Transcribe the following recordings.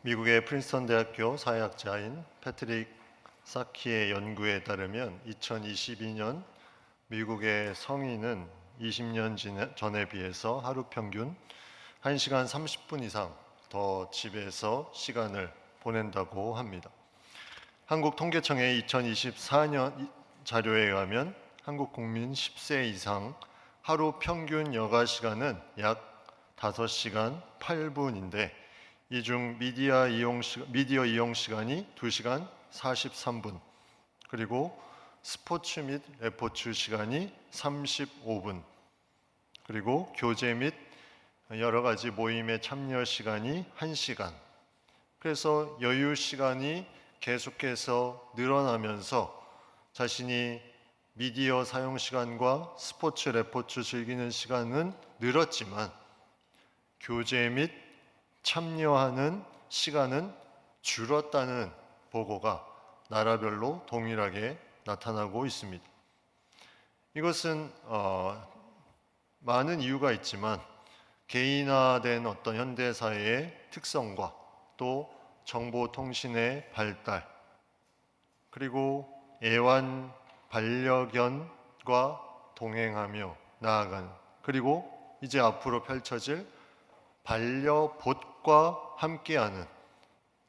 미국의 프린스턴 대학교 사회학자인 패트릭 사키의 연구에 따르면 2022년 미국의 성인은 20년 전에 비해서 하루 평균 1시간 30분 이상 더 집에서 시간을 보낸다고 합니다. 한국통계청의 2024년 자료에 의하면 한국 국민 10세 이상 하루 평균 여가 시간은 약 5시간 8분인데 이 중 미디어 이용 시간이 2시간 43분, 그리고 스포츠 및 레포츠 시간이 35분, 그리고 교제 및 여러 가지 모임에 참여 시간이 1시간. 그래서 여유 시간이 계속해서 늘어나면서 자신이 미디어 사용 시간과 스포츠 레포츠 즐기는 시간은 늘었지만 교제 및 참여하는 시간은 줄었다는 보고가 나라별로 동일하게 나타나고 있습니다. 이것은 많은 이유가 있지만 개인화된 어떤 현대 사회의 특성과 또 정보통신의 발달, 그리고 애완 반려견과 동행하며 나아가는, 그리고 이제 앞으로 펼쳐질 반려봇과 함께하는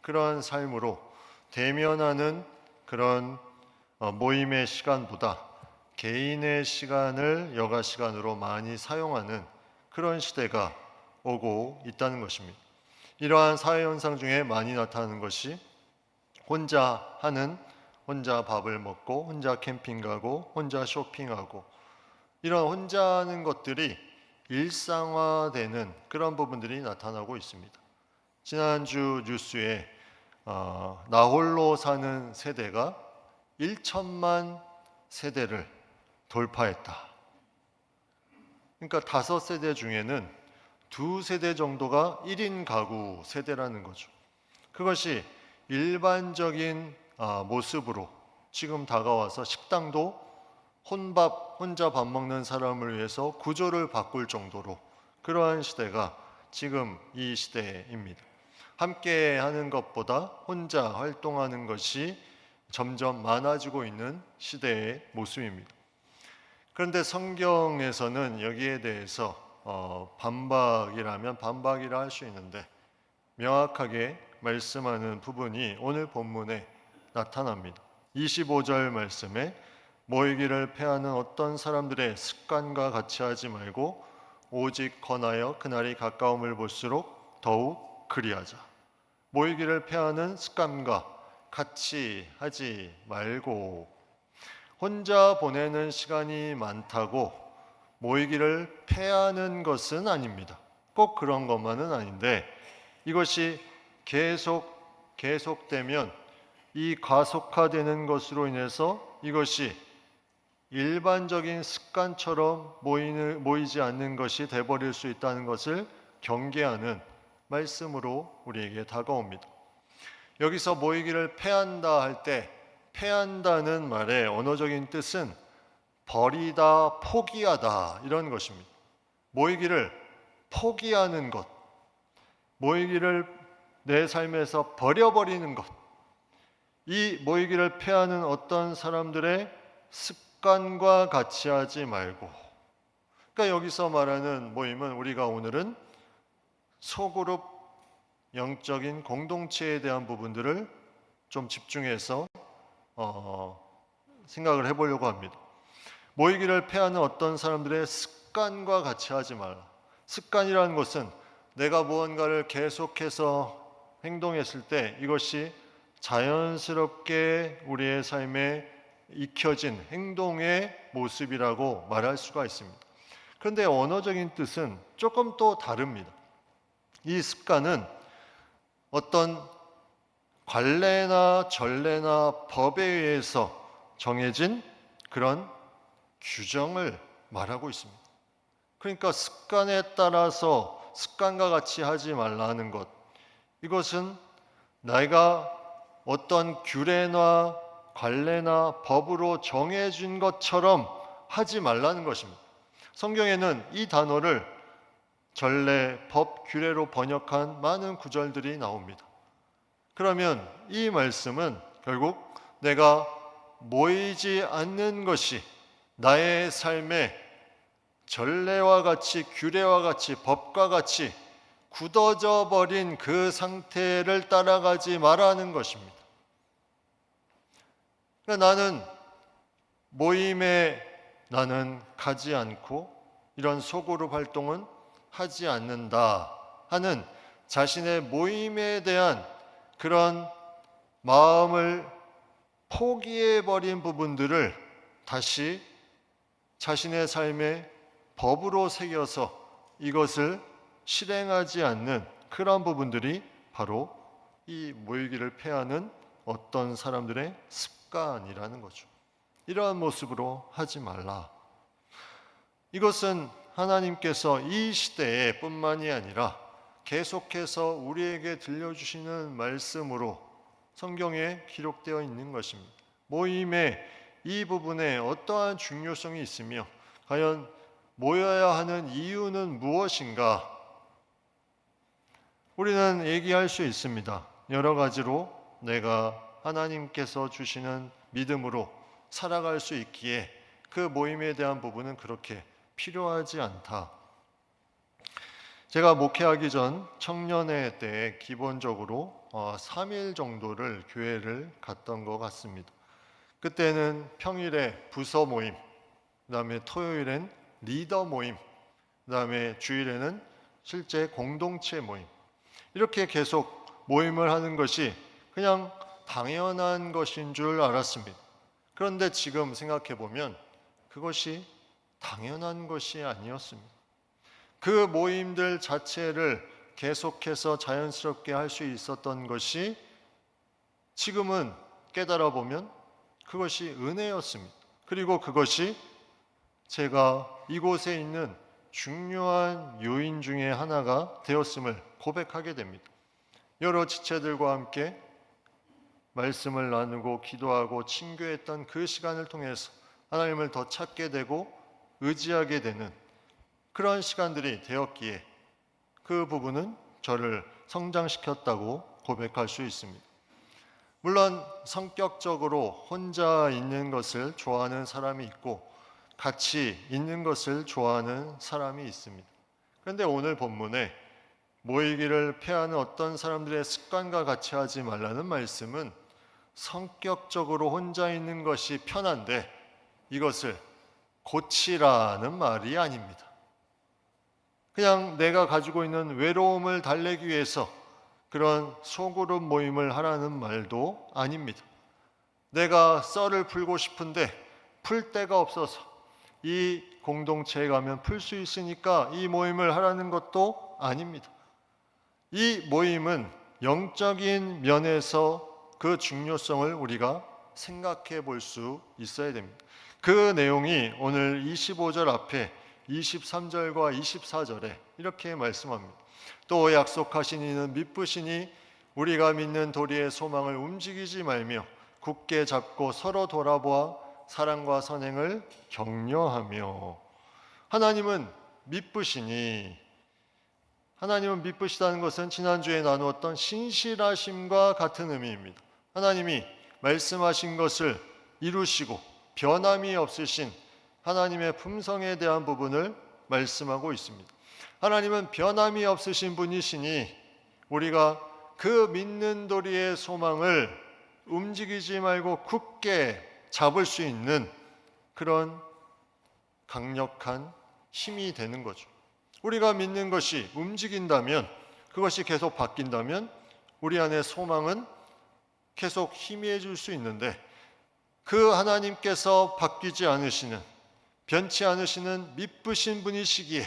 그러한 삶으로 대면하는 그런 모임의 시간보다 개인의 시간을 여가 시간으로 많이 사용하는 그런 시대가 오고 있다는 것입니다. 이러한 사회 현상 중에 많이 나타나는 것이 혼자 밥을 먹고 혼자 캠핑 가고 혼자 쇼핑하고, 이런 혼자 하는 것들이 일상화되는 그런 부분들이 나타나고 있습니다. 지난주 뉴스에 나홀로 사는 세대가 1천만 세대를 돌파했다. 그러니까 5세대 중에는 2세대 정도가 1인 가구 세대라는 거죠. 그것이 일반적인 모습으로 지금 다가와서 식당도 혼자 밥 먹는 사람을 위해서 구조를 바꿀 정도로 그러한 시대가 지금 이 시대입니다. 함께 하는 것보다 혼자 활동하는 것이 점점 많아지고 있는 시대의 모습입니다. 그런데 성경에서는 여기에 대해서 반박이라면 반박이라 할 수 있는데 명확하게 말씀하는 부분이 오늘 본문에 나타납니다. 25절 말씀에 모이기를 패하는 어떤 사람들의 습관과 같이 하지 말고 오직 권하여 그날이 가까움을 볼수록 더욱 그리하자. 모이기를 패하는 습관과 같이 하지 말고, 혼자 보내는 시간이 많다고 모이기를 패하는 것은 아닙니다. 꼭 그런 것만은 아닌데 이것이 계속되면 이 가속화되는 것으로 인해서 이것이 일반적인 습관처럼 모이지 않는 것이 돼버릴 수 있다는 것을 경계하는 말씀으로 우리에게 다가옵니다. 여기서 모이기를 패한다 할 때 패한다는 말의 언어적인 뜻은 버리다, 포기하다 이런 것입니다. 모이기를 포기하는 것, 모이기를 내 삶에서 버려버리는 것, 이 모이기를 패하는 어떤 사람들의 습관과 같이 하지 말고, 그러니까 여기서 말하는 모임은 우리가 오늘은 소그룹 영적인 공동체에 대한 부분들을 좀 집중해서 생각을 해보려고 합니다. 모이기를 패하는 어떤 사람들의 습관과 같이 하지 말라. 습관이라는 것은 내가 무언가를 계속해서 행동했을 때 이것이 자연스럽게 우리의 삶에 익혀진 행동의 모습이라고 말할 수가 있습니다. 그런데 언어적인 뜻은 조금 또 다릅니다. 이 습관은 어떤 관례나 전례나 법에 의해서 정해진 그런 규정을 말하고 있습니다. 그러니까 습관에 따라서 습관과 같이 하지 말라는 것, 이것은 내가 어떤 규례나 관례나 법으로 정해진 것처럼 하지 말라는 것입니다. 성경에는 이 단어를 전례, 법, 규례로 번역한 많은 구절들이 나옵니다. 그러면 이 말씀은 결국 내가 모이지 않는 것이 나의 삶의 전례와 같이, 규례와 같이, 법과 같이 굳어져 버린 그 상태를 따라가지 말라는 것입니다. 그러니까 나는 모임에 나는 가지 않고 이런 소그룹 활동은 하지 않는다 하는 자신의 모임에 대한 그런 마음을 포기해버린 부분들을 다시 자신의 삶의 법으로 새겨서 이것을 실행하지 않는 그런 부분들이 바로 이 모이기를 패하는 어떤 사람들의 습관이라는 거죠. 이러한 모습으로 하지 말라. 이것은 하나님께서 이 시대에 뿐만이 아니라 계속해서 우리에게 들려주시는 말씀으로 성경에 기록되어 있는 것입니다. 모임의 이 부분에 어떠한 중요성이 있으며 과연 모여야 하는 이유는 무엇인가? 우리는 얘기할 수 있습니다. 여러 가지로 내가 하나님께서 주시는 믿음으로 살아갈 수 있기에 그 모임에 대한 부분은 그렇게 필요하지 않다. 제가 목회하기 전 청년회 때 기본적으로 3일 정도를 교회를 갔던 것 같습니다. 그때는 평일에 부서 모임, 그다음에 토요일엔 리더 모임, 그다음에 주일에는 실제 공동체 모임, 이렇게 계속 모임을 하는 것이 그냥 당연한 것인 줄 알았습니다. 그런데 지금 생각해 보면 그것이 당연한 것이 아니었습니다. 그 모임들 자체를 계속해서 자연스럽게 할 수 있었던 것이 지금은 깨달아 보면 그것이 은혜였습니다. 그리고 그것이 제가 이곳에 있는 중요한 요인 중에 하나가 되었음을 고백하게 됩니다. 여러 지체들과 함께 말씀을 나누고 기도하고 친교했던 그 시간을 통해서 하나님을 더 찾게 되고 의지하게 되는 그런 시간들이 되었기에 그 부분은 저를 성장시켰다고 고백할 수 있습니다. 물론 성격적으로 혼자 있는 것을 좋아하는 사람이 있고 같이 있는 것을 좋아하는 사람이 있습니다. 그런데 오늘 본문에 모이기를 패하는 어떤 사람들의 습관과 같이 하지 말라는 말씀은 성격적으로 혼자 있는 것이 편한데 이것을 고치라는 말이 아닙니다. 그냥 내가 가지고 있는 외로움을 달래기 위해서 그런 소그룹 모임을 하라는 말도 아닙니다. 내가 썰을 풀고 싶은데 풀 데가 없어서 이 공동체에 가면 풀 수 있으니까 이 모임을 하라는 것도 아닙니다. 이 모임은 영적인 면에서 그 중요성을 우리가 생각해 볼 수 있어야 됩니다. 그 내용이 오늘 25절 앞에 23절과 24절에 이렇게 말씀합니다. 또 약속하신 이는 미쁘시니 우리가 믿는 도리의 소망을 움직이지 말며 굳게 잡고 서로 돌아보아 사랑과 선행을 격려하며. 하나님은 미쁘시니, 하나님은 미쁘시다는 것은 지난주에 나누었던 신실하심과 같은 의미입니다. 하나님이 말씀하신 것을 이루시고 변함이 없으신 하나님의 품성에 대한 부분을 말씀하고 있습니다. 하나님은 변함이 없으신 분이시니 우리가 그 믿는 도리의 소망을 움직이지 말고 굳게 잡을 수 있는 그런 강력한 힘이 되는 거죠. 우리가 믿는 것이 움직인다면, 그것이 계속 바뀐다면 우리 안에 소망은 계속 희미해질 수 있는데, 그 하나님께서 바뀌지 않으시는, 변치 않으시는 미쁘신 분이시기에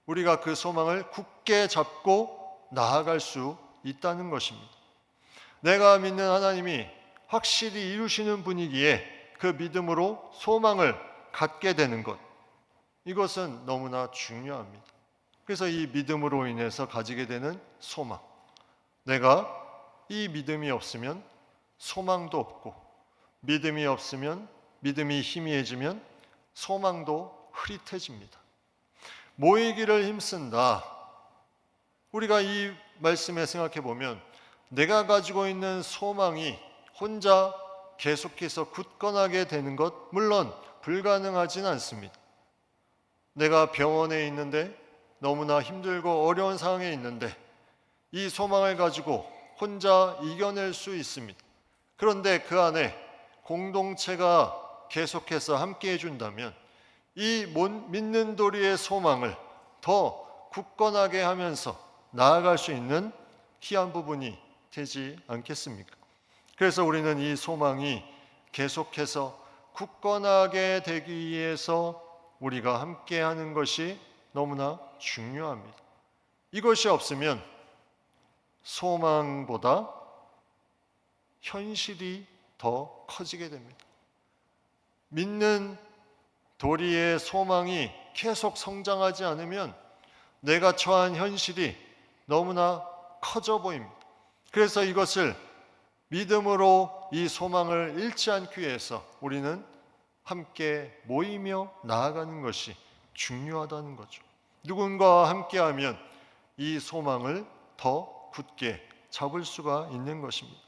우리가 그 소망을 굳게 잡고 나아갈 수 있다는 것입니다. 내가 믿는 하나님이 확실히 이루시는 분이기에 그 믿음으로 소망을 갖게 되는 것, 이것은 너무나 중요합니다. 그래서 이 믿음으로 인해서 가지게 되는 소망, 내가 이 믿음이 없으면 소망도 없고, 믿음이 없으면, 믿음이 희미해지면 소망도 흐릿해집니다. 모이기를 힘쓴다. 우리가 이 말씀에 생각해 보면 내가 가지고 있는 소망이 혼자 계속해서 굳건하게 되는 것, 물론 불가능하진 않습니다. 내가 병원에 있는데 너무나 힘들고 어려운 상황에 있는데 이 소망을 가지고 혼자 이겨낼 수 있습니다. 그런데 그 안에 공동체가 계속해서 함께 해준다면 이 못 믿는 도리의 소망을 더 굳건하게 하면서 나아갈 수 있는 희한 부분이 되지 않겠습니까? 그래서 우리는 이 소망이 계속해서 굳건하게 되기 위해서 우리가 함께 하는 것이 너무나 중요합니다. 이것이 없으면 소망보다 현실이 더 커지게 됩니다. 믿는 도리의 소망이 계속 성장하지 않으면 내가 처한 현실이 너무나 커져 보입니다. 그래서 이것을 믿음으로 이 소망을 잃지 않기 위해서 우리는 함께 모이며 나아가는 것이 중요하다는 거죠. 누군가와 함께하면 이 소망을 더 굳게 잡을 수가 있는 것입니다.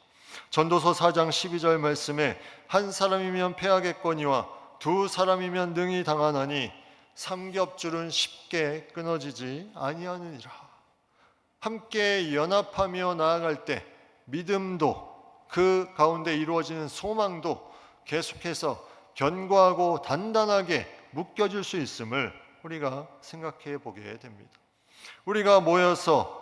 전도서 4장 12절 말씀에 한 사람이면 패하겠거니와 두 사람이면 능히 당하나니 삼겹줄은 쉽게 끊어지지 아니하느니라. 함께 연합하며 나아갈 때 믿음도 그 가운데 이루어지는 소망도 계속해서 견고하고 단단하게 묶여질 수 있음을 우리가 생각해 보게 됩니다. 우리가 모여서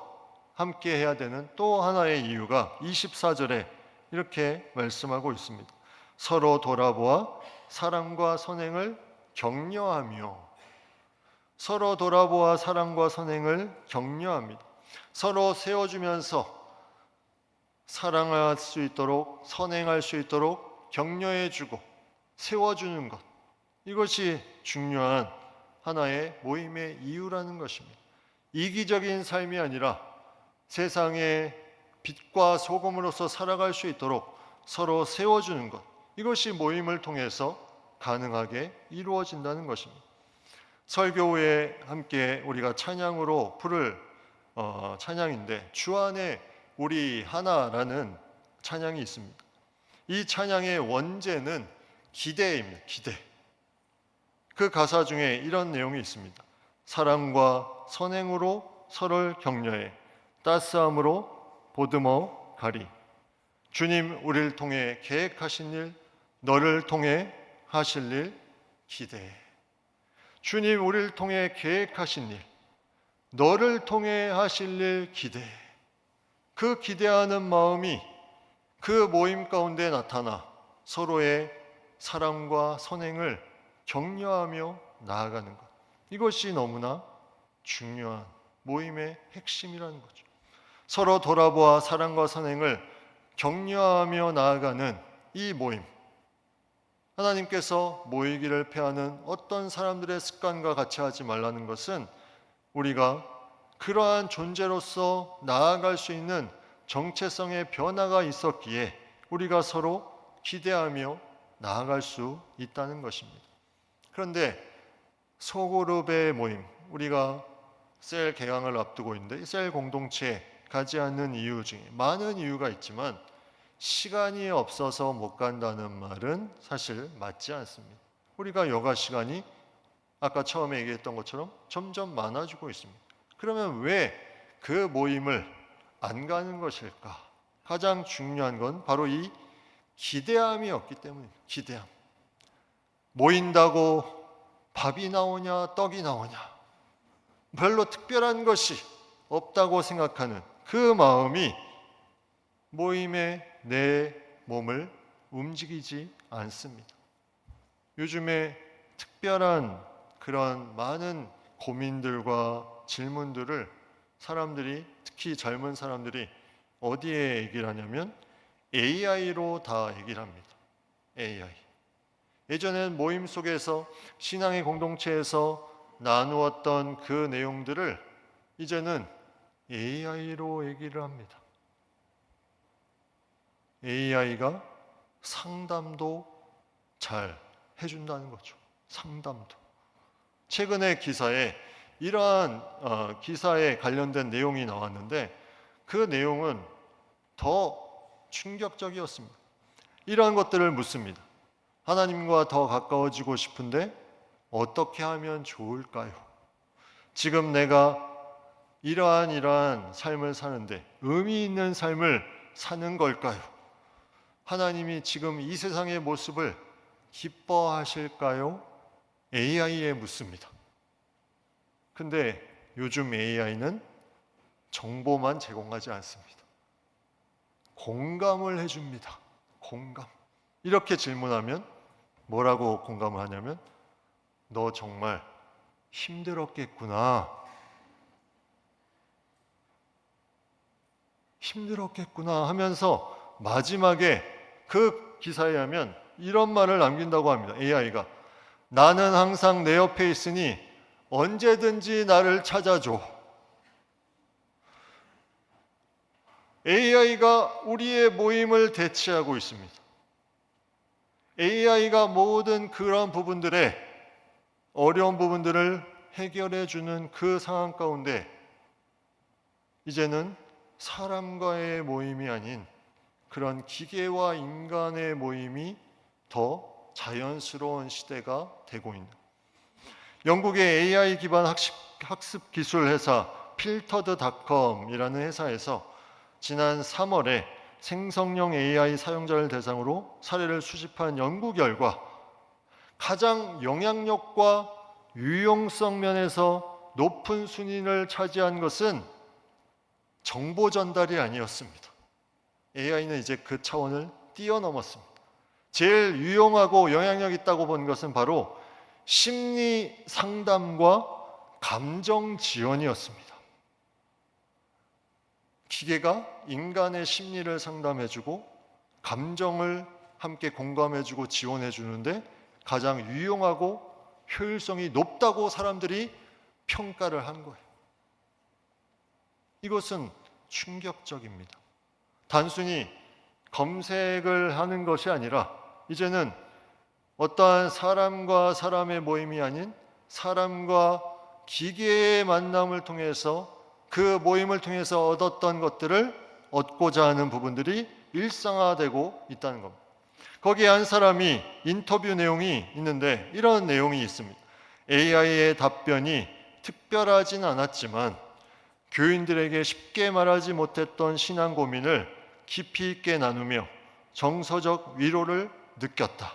함께 해야 되는 또 하나의 이유가 24절에 이렇게 말씀하고 있습니다. 서로 돌아보아 사랑과 선행을 격려하며, 서로 돌아보아 사랑과 선행을 격려합니다. 서로 세워주면서 사랑할 수 있도록, 선행할 수 있도록 격려해주고 세워주는 것, 이것이 중요한 하나의 모임의 이유라는 것입니다. 이기적인 삶이 아니라 세상의 빛과 소금으로서 살아갈 수 있도록 서로 세워주는 것, 이것이 모임을 통해서 가능하게 이루어진다는 것입니다. 설교 후에 함께 우리가 찬양으로 부를 찬양인데 주 안에 우리 하나라는 찬양이 있습니다. 이 찬양의 원제는 기대입니다. 기대. 그 가사 중에 이런 내용이 있습니다. 사랑과 선행으로 서로를 격려해 따스함으로 보듬어 가리. 주님 우리를 통해 계획하신 일, 너를 통해 하실 일 기대해. 주님 우리를 통해 계획하신 일, 너를 통해 하실 일 기대해. 그 기대하는 마음이 그 모임 가운데 나타나 서로의 사랑과 선행을 격려하며 나아가는 것, 이것이 너무나 중요한 모임의 핵심이라는 거죠. 서로 돌아보아 사랑과 선행을 격려하며 나아가는 이 모임, 하나님께서 모이기를 패하는 어떤 사람들의 습관과 같이 하지 말라는 것은 우리가 그러한 존재로서 나아갈 수 있는 정체성의 변화가 있었기에 우리가 서로 기대하며 나아갈 수 있다는 것입니다. 그런데 소그룹의 모임, 우리가 셀 개강을 앞두고 있는데 셀 공동체에 가지 않는 이유 중에 많은 이유가 있지만 시간이 없어서 못 간다는 말은 사실 맞지 않습니다. 우리가 여가 시간이 아까 처음에 얘기했던 것처럼 점점 많아지고 있습니다. 그러면 왜 그 모임을 안 가는 것일까? 가장 중요한 건 바로 이 기대함이 없기 때문입니다. 기대함. 모인다고 밥이 나오냐 떡이 나오냐 별로 특별한 것이 없다고 생각하는 그 마음이 모임에 내 몸을 움직이지 않습니다. 요즘에 특별한 그런 많은 고민들과 질문들을 사람들이, 특히 젊은 사람들이 어디에 얘기를 하냐면 AI로 다 얘기를 합니다. AI. 예전에는 모임 속에서 신앙의 공동체에서 나누었던 그 내용들을 이제는 AI로 얘기를 합니다. AI가 상담도 잘 해준다는 거죠. 상담도. 최근에 기사에 이러한 기사에 관련된 내용이 나왔는데 그 내용은 더 충격적이었습니다. 이러한 것들을 묻습니다. 하나님과 더 가까워지고 싶은데 어떻게 하면 좋을까요? 지금 내가 이러한 삶을 사는데 의미 있는 삶을 사는 걸까요? 하나님이 지금 이 세상의 모습을 기뻐하실까요? AI에 묻습니다. 근데 요즘 AI는 정보만 제공하지 않습니다. 공감을 해줍니다. 공감. 이렇게 질문하면 뭐라고 공감을 하냐면 너 정말 힘들었겠구나. 힘들었겠구나 하면서 마지막에 그 기사에 하면 이런 말을 남긴다고 합니다. AI가 나는 항상 내 옆에 있으니 언제든지 나를 찾아줘. AI가 우리의 모임을 대체하고 있습니다. AI가 모든 그런 부분들의 어려운 부분들을 해결해 주는 그 상황 가운데 이제는 사람과의 모임이 아닌 그런 기계와 인간의 모임이 더 자연스러운 시대가 되고 있는 영국의 AI 기반 학습 기술 회사 필터드닷컴이라는 회사에서 지난 3월에 생성형 AI 사용자를 대상으로 사례를 수집한 연구 결과 가장 영향력과 유용성 면에서 높은 순위를 차지한 것은 정보 전달이 아니었습니다. AI는 이제 그 차원을 뛰어넘었습니다. 제일 유용하고 영향력 있다고 본 것은 바로 심리 상담과 감정 지원이었습니다. 기계가 인간의 심리를 상담해주고 감정을 함께 공감해주고 지원해주는데 가장 유용하고 효율성이 높다고 사람들이 평가를 한 거예요. 이것은 충격적입니다. 단순히 검색을 하는 것이 아니라 이제는 어떠한 사람과 사람의 모임이 아닌 사람과 기계의 만남을 통해서 그 모임을 통해서 얻었던 것들을 얻고자 하는 부분들이 일상화되고 있다는 겁니다. 거기에 한 사람이 인터뷰 내용이 있는데 이런 내용이 있습니다. AI의 답변이 특별하진 않았지만 교인들에게 쉽게 말하지 못했던 신앙 고민을 깊이 있게 나누며 정서적 위로를 느꼈다.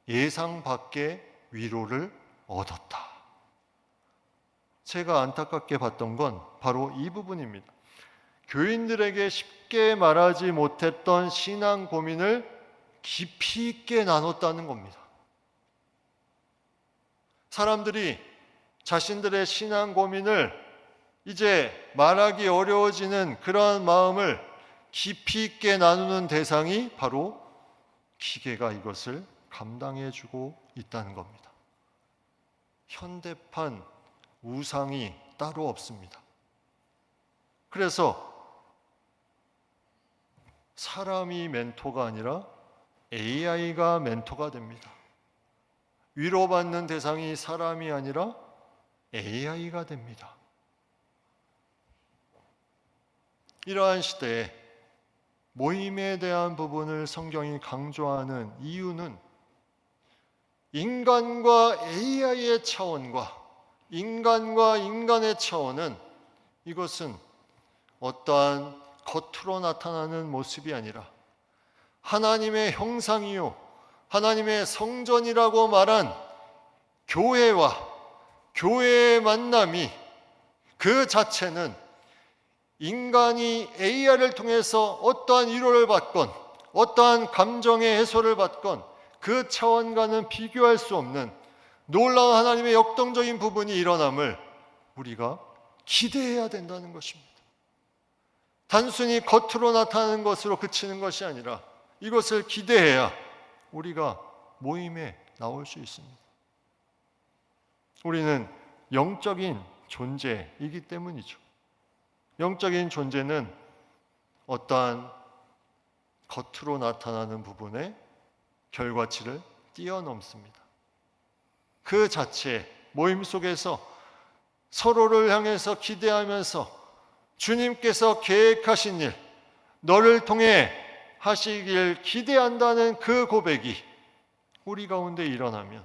예상 밖의 위로를 얻었다. 제가 안타깝게 봤던 건 바로 이 부분입니다. 교인들에게 쉽게 말하지 못했던 신앙 고민을 깊이 있게 나눴다는 겁니다. 사람들이 자신들의 신앙 고민을 이제 말하기 어려워지는 그러한 마음을 깊이 있게 나누는 대상이 바로 기계가 이것을 감당해주고 있다는 겁니다. 현대판 우상이 따로 없습니다. 그래서 사람이 멘토가 아니라 AI가 멘토가 됩니다. 위로받는 대상이 사람이 아니라 AI가 됩니다. 이러한 시대에 모임에 대한 부분을 성경이 강조하는 이유는 인간과 AI의 차원과 인간과 인간의 차원은 이것은 어떠한 겉으로 나타나는 모습이 아니라 하나님의 형상이요 하나님의 성전이라고 말한 교회와 교회의 만남이 그 자체는 인간이 AI를 통해서 어떠한 위로를 받건 어떠한 감정의 해소를 받건 그 차원과는 비교할 수 없는 놀라운 하나님의 역동적인 부분이 일어남을 우리가 기대해야 된다는 것입니다. 단순히 겉으로 나타나는 것으로 그치는 것이 아니라 이것을 기대해야 우리가 모임에 나올 수 있습니다. 우리는 영적인 존재이기 때문이죠. 영적인 존재는 어떠한 겉으로 나타나는 부분의 결과치를 뛰어넘습니다. 그 자체 모임 속에서 서로를 향해서 기대하면서 주님께서 계획하신 일, 너를 통해 하시길 기대한다는 그 고백이 우리 가운데 일어나면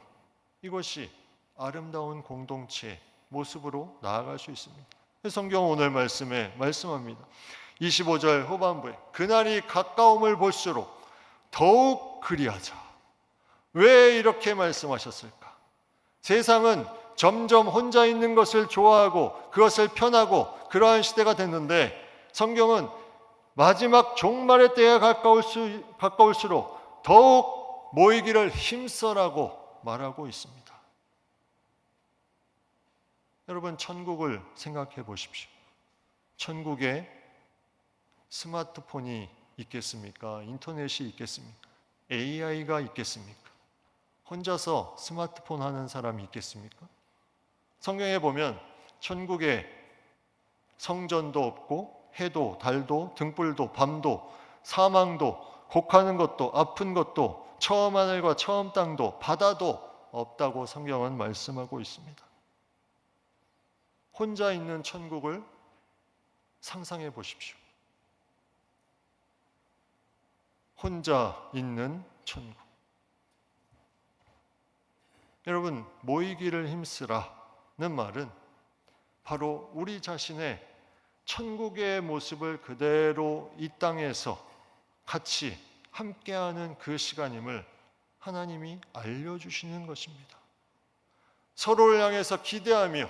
이것이 아름다운 공동체 모습으로 나아갈 수 있습니다. 성경은 오늘 말씀에 말씀합니다. 25절 후반부에 그날이 가까움을 볼수록 더욱 그리하자. 왜 이렇게 말씀하셨을까? 세상은 점점 혼자 있는 것을 좋아하고 그것을 편하고 그러한 시대가 됐는데 성경은 마지막 종말의 때가 가까울수록 더욱 모이기를 힘써라고 말하고 있습니다. 여러분, 천국을 생각해 보십시오. 천국에 스마트폰이 있겠습니까? 인터넷이 있겠습니까? AI가 있겠습니까? 혼자서 스마트폰 하는 사람이 있겠습니까? 성경에 보면 천국에 성전도 없고 해도 달도 등불도 밤도 사망도 곡하는 것도 아픈 것도 처음 하늘과 처음 땅도 바다도 없다고 성경은 말씀하고 있습니다. 혼자 있는 천국을 상상해 보십시오. 혼자 있는 천국. 여러분, 모이기를 힘쓰라는 말은 바로 우리 자신의 천국의 모습을 그대로 이 땅에서 같이 함께하는 그 시간임을 하나님이 알려주시는 것입니다. 서로를 향해서 기대하며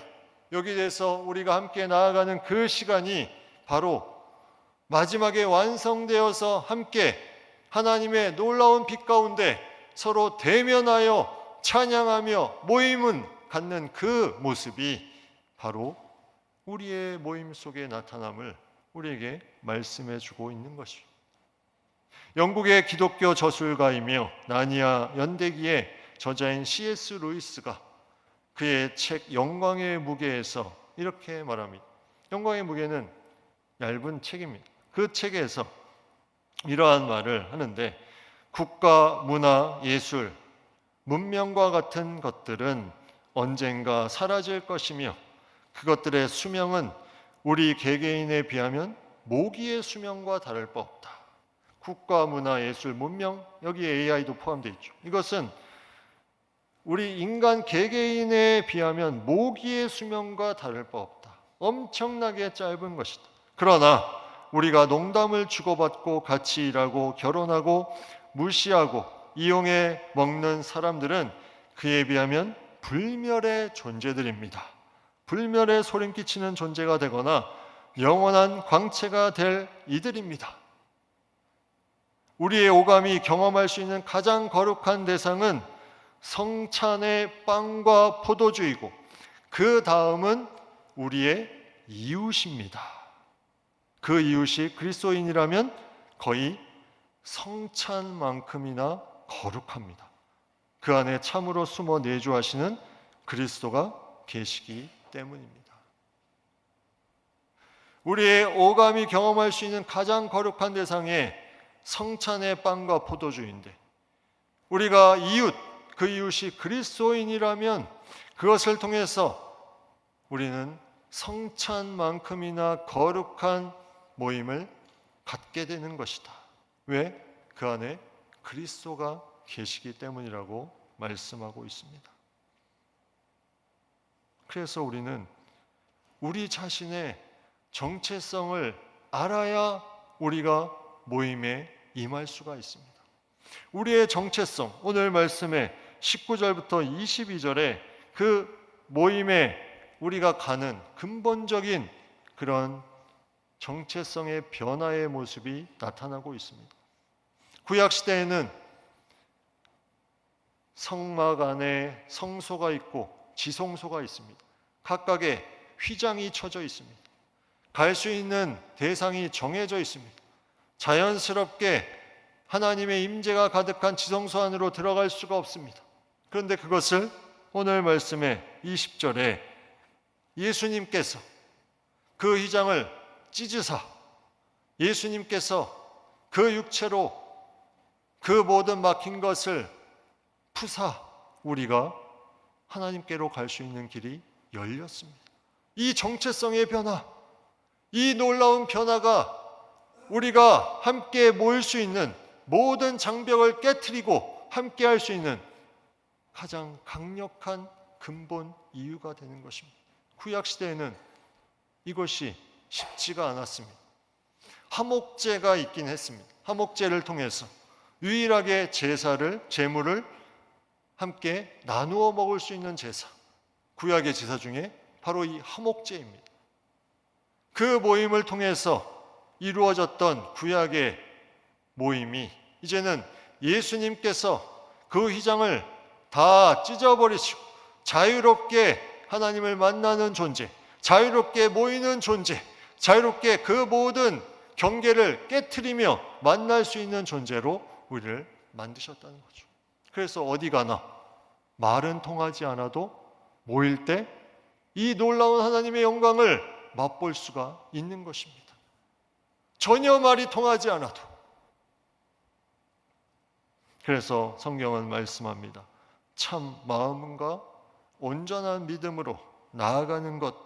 여기에서 우리가 함께 나아가는 그 시간이 바로 마지막에 완성되어서 함께 하나님의 놀라운 빛 가운데 서로 대면하여 찬양하며 모임을 갖는 그 모습이 바로 우리의 모임 속에 나타남을 우리에게 말씀해 주고 있는 것이죠. 영국의 기독교 저술가이며 나니아 연대기의 저자인 C.S. 루이스가 그의 책 영광의 무게에서 이렇게 말합니다. 영광의 무게는 얇은 책입니다. 그 책에서 이러한 말을 하는데 국가, 문화, 예술, 문명과 같은 것들은 언젠가 사라질 것이며 그것들의 수명은 우리 개개인에 비하면 모기의 수명과 다를 바 없다. 국가, 문화, 예술, 문명, 여기에 AI도 포함되어 있죠. 이것은 우리 인간 개개인에 비하면 모기의 수명과 다를 바 없다. 엄청나게 짧은 것이다. 그러나 우리가 농담을 주고받고 같이 일하고 결혼하고 무시하고 이용해 먹는 사람들은 그에 비하면 불멸의 존재들입니다. 불멸의 소름 끼치는 존재가 되거나 영원한 광채가 될 이들입니다. 우리의 오감이 경험할 수 있는 가장 거룩한 대상은 성찬의 빵과 포도주이고 그 다음은 우리의 이웃입니다. 그 이웃이 그리스도인이라면 거의 성찬만큼이나 거룩합니다. 그 안에 참으로 숨어 내주하시는 그리스도가 계시기 때문입니다. 우리의 오감이 경험할 수 있는 가장 거룩한 대상이 성찬의 빵과 포도주인데 우리가 그 이웃이 그리스도인이라면 그것을 통해서 우리는 성찬만큼이나 거룩한 모임을 갖게 되는 것이다. 왜? 그 안에 그리스도가 계시기 때문이라고 말씀하고 있습니다. 그래서 우리는 우리 자신의 정체성을 알아야 우리가 모임에 임할 수가 있습니다. 우리의 정체성, 오늘 말씀에 19절부터 22절에 그 모임에 우리가 가는 근본적인 그런 정체성의 변화의 모습이 나타나고 있습니다. 구약시대에는 성막 안에 성소가 있고 지성소가 있습니다. 각각의 휘장이 쳐져 있습니다. 갈 수 있는 대상이 정해져 있습니다. 자연스럽게 하나님의 임재가 가득한 지성소 안으로 들어갈 수가 없습니다. 그런데 그것을 오늘 말씀의 20절에 예수님께서 그 휘장을 찢으사 예수님께서 그 육체로 그 모든 막힌 것을 푸사 우리가 하나님께로 갈 수 있는 길이 열렸습니다. 이 정체성의 변화, 이 놀라운 변화가 우리가 함께 모일 수 있는 모든 장벽을 깨트리고 함께 할 수 있는 가장 강력한 근본 이유가 되는 것입니다. 구약 시대에는 이것이 쉽지가 않았습니다. 화목제가 있긴 했습니다. 화목제를 통해서 유일하게 제물을 함께 나누어 먹을 수 있는 제사, 구약의 제사 중에 바로 이 화목제입니다. 그 모임을 통해서 이루어졌던 구약의 모임이 이제는 예수님께서 그 휘장을 다 찢어버리시고 자유롭게 하나님을 만나는 존재, 자유롭게 모이는 존재, 자유롭게 그 모든 경계를 깨트리며 만날 수 있는 존재로 우리를 만드셨다는 거죠. 그래서 어디 가나 말은 통하지 않아도 모일 때 이 놀라운 하나님의 영광을 맛볼 수가 있는 것입니다. 전혀 말이 통하지 않아도. 그래서 성경은 말씀합니다. 참 마음과 온전한 믿음으로 나아가는 것,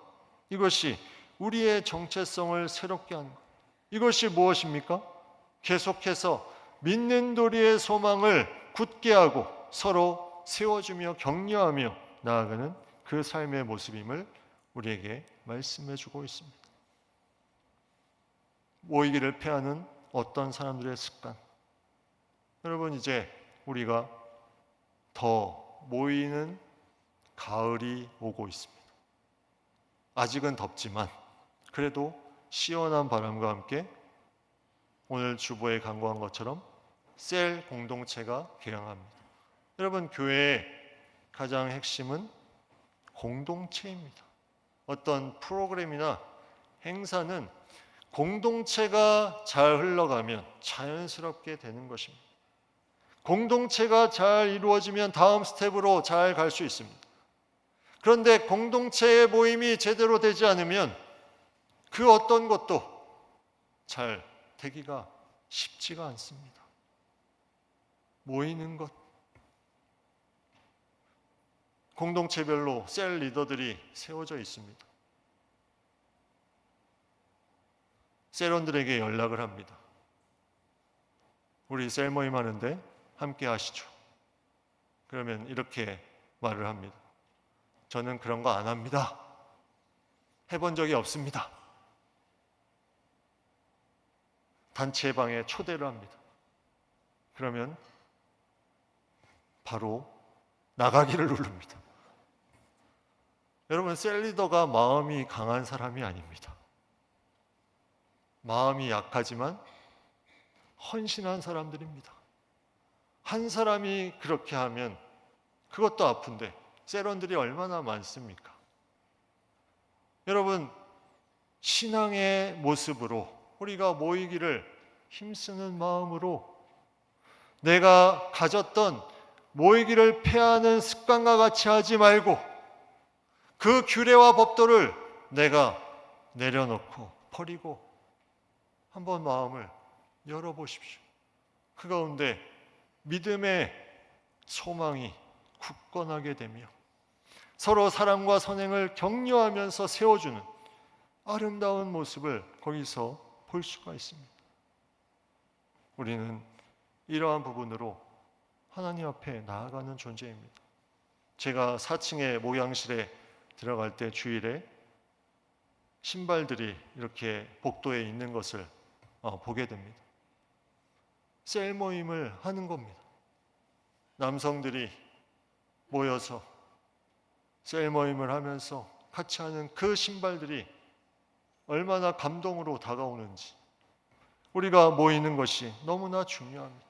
이것이 우리의 정체성을 새롭게 하는 것. 이것이 무엇입니까? 계속해서 믿는 도리의 소망을 굳게 하고 서로 세워주며 격려하며 나아가는 그 삶의 모습임을 우리에게 말씀해 주고 있습니다. 모이기를 패하는 어떤 사람들의 습관. 여러분, 이제 우리가 더 모이는 가을이 오고 있습니다. 아직은 덥지만 그래도 시원한 바람과 함께 오늘 주보에 간구한 것처럼 셀 공동체가 개강합니다. 여러분, 교회의 가장 핵심은 공동체입니다. 어떤 프로그램이나 행사는 공동체가 잘 흘러가면 자연스럽게 되는 것입니다. 공동체가 잘 이루어지면 다음 스텝으로 잘 갈 수 있습니다. 그런데 공동체의 모임이 제대로 되지 않으면 그 어떤 것도 잘 되기가 쉽지가 않습니다. 모이는 것. 공동체별로 셀 리더들이 세워져 있습니다. 셀원들에게 연락을 합니다. 우리 셀 모임 하는데 함께 하시죠. 그러면 이렇게 말을 합니다. 저는 그런 거 안 합니다. 해본 적이 없습니다. 단체방에 초대를 합니다. 그러면 바로 나가기를 누릅니다. 여러분, 셀 리더가 마음이 강한 사람이 아닙니다. 마음이 약하지만 헌신한 사람들입니다. 한 사람이 그렇게 하면 그것도 아픈데 셀원들이 얼마나 많습니까? 여러분, 신앙의 모습으로 우리가 모이기를 힘쓰는 마음으로 내가 가졌던 모이기를 패하는 습관과 같이 하지 말고 그 규례와 법도를 내가 내려놓고 버리고 한번 마음을 열어보십시오. 그 가운데 믿음의 소망이 굳건하게 되며 서로 사랑과 선행을 격려하면서 세워주는 아름다운 모습을 거기서 볼 수가 있습니다. 우리는 이러한 부분으로 하나님 앞에 나아가는 존재입니다. 제가 4층의 목양실에 들어갈 때 주일에 신발들이 이렇게 복도에 있는 것을 보게 됩니다. 셀 모임을 하는 겁니다. 남성들이 모여서 셀 모임을 하면서 같이 하는 그 신발들이 얼마나 감동으로 다가오는지 우리가 모이는 것이 너무나 중요합니다.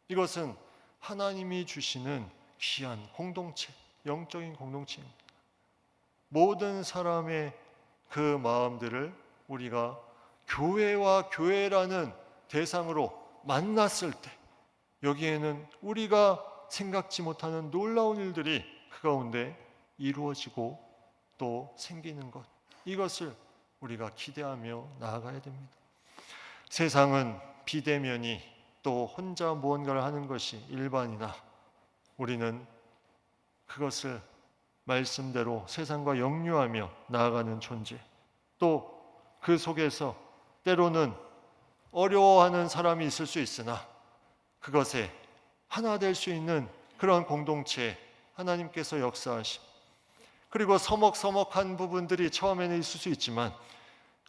이것은 하나님이 주시는 귀한 공동체, 영적인 공동체입니다. 모든 사람의 그 마음들을 우리가 교회와 교회라는 대상으로 만났을 때 여기에는 우리가 생각지 못하는 놀라운 일들이 그 가운데 이루어지고 또 생기는 것, 이것을 우리가 기대하며 나아가야 됩니다. 세상은 비대면이 또 혼자 무언가를 하는 것이 일반이나 우리는 그것을 말씀대로 세상과 역류하며 나아가는 존재, 또 그 속에서 때로는 어려워하는 사람이 있을 수 있으나 그것에 하나 될 수 있는 그런 공동체에 하나님께서 역사하심, 그리고 서먹서먹한 부분들이 처음에는 있을 수 있지만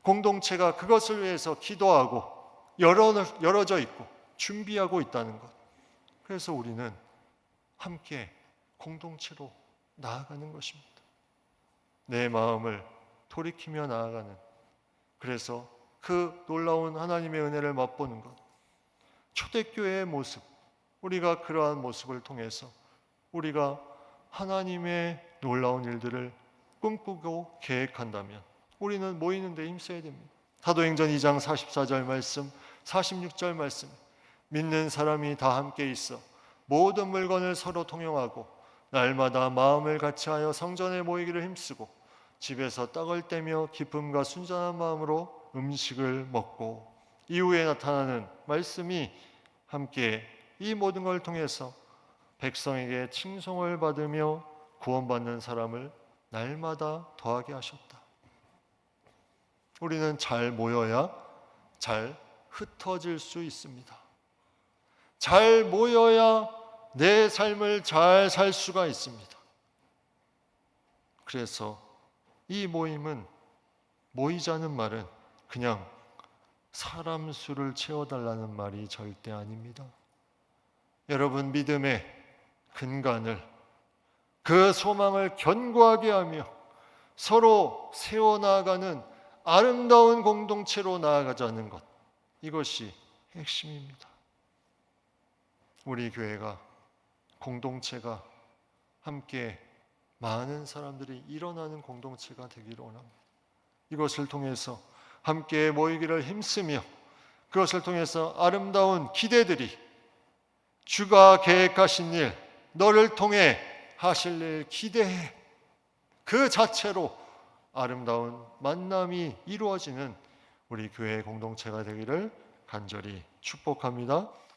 공동체가 그것을 위해서 기도하고 열어져 있고 준비하고 있다는 것. 그래서 우리는 함께 공동체로 나아가는 것입니다. 내 마음을 돌이키며 나아가는, 그래서 그 놀라운 하나님의 은혜를 맛보는 것. 초대교회의 모습, 우리가 그러한 모습을 통해서 우리가 하나님의 놀라운 일들을 꿈꾸고 계획한다면 우리는 모이는 데 힘써야 됩니다. 사도행전 2장 44절 말씀, 46절 말씀, 믿는 사람이 다 함께 있어 모든 물건을 서로 통용하고 날마다 마음을 같이하여 성전에 모이기를 힘쓰고 집에서 떡을 떼며 기쁨과 순전한 마음으로 음식을 먹고, 이후에 나타나는 말씀이 함께 이 모든 걸 통해서 백성에게 칭송을 받으며 구원받는 사람을 날마다 더하게 하셨다. 우리는 잘 모여야 잘 흩어질 수 있습니다. 잘 모여야 내 삶을 잘 살 수가 있습니다. 그래서 이 모임은, 모이자는 말은 그냥 사람 수를 채워달라는 말이 절대 아닙니다. 여러분 믿음의 근간을, 그 소망을 견고하게 하며 서로 세워나가는 아름다운 공동체로 나아가자는 것, 이것이 핵심입니다. 우리 교회가, 공동체가 함께 많은 사람들이 일어나는 공동체가 되기를 원합니다. 이것을 통해서 함께 모이기를 힘쓰며 그것을 통해서 아름다운 기대들이, 주가 계획하신 일, 너를 통해 하실 일 기대해, 그 자체로 아름다운 만남이 이루어지는 우리 교회 공동체가 되기를 간절히 축복합니다.